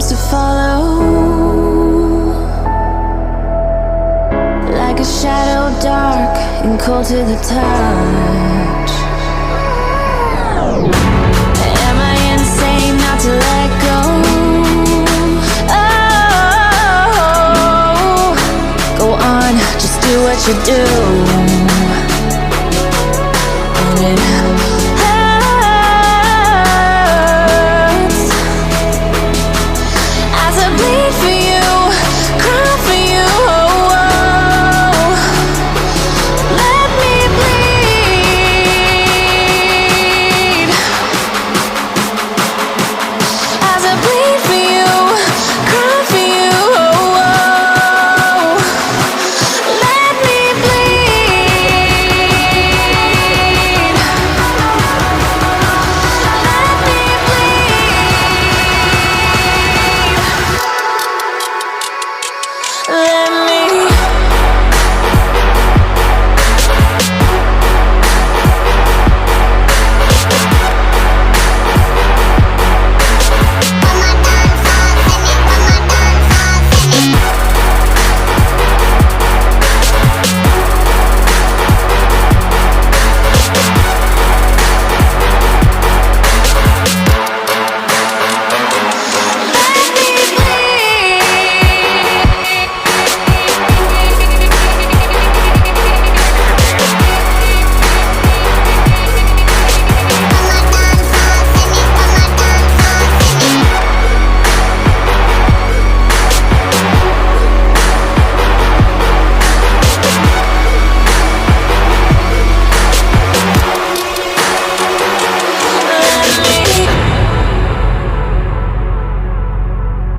to follow, like a shadow dark and cold to the touch. Am I insane not to let go? Oh, go on, just do what you do. And it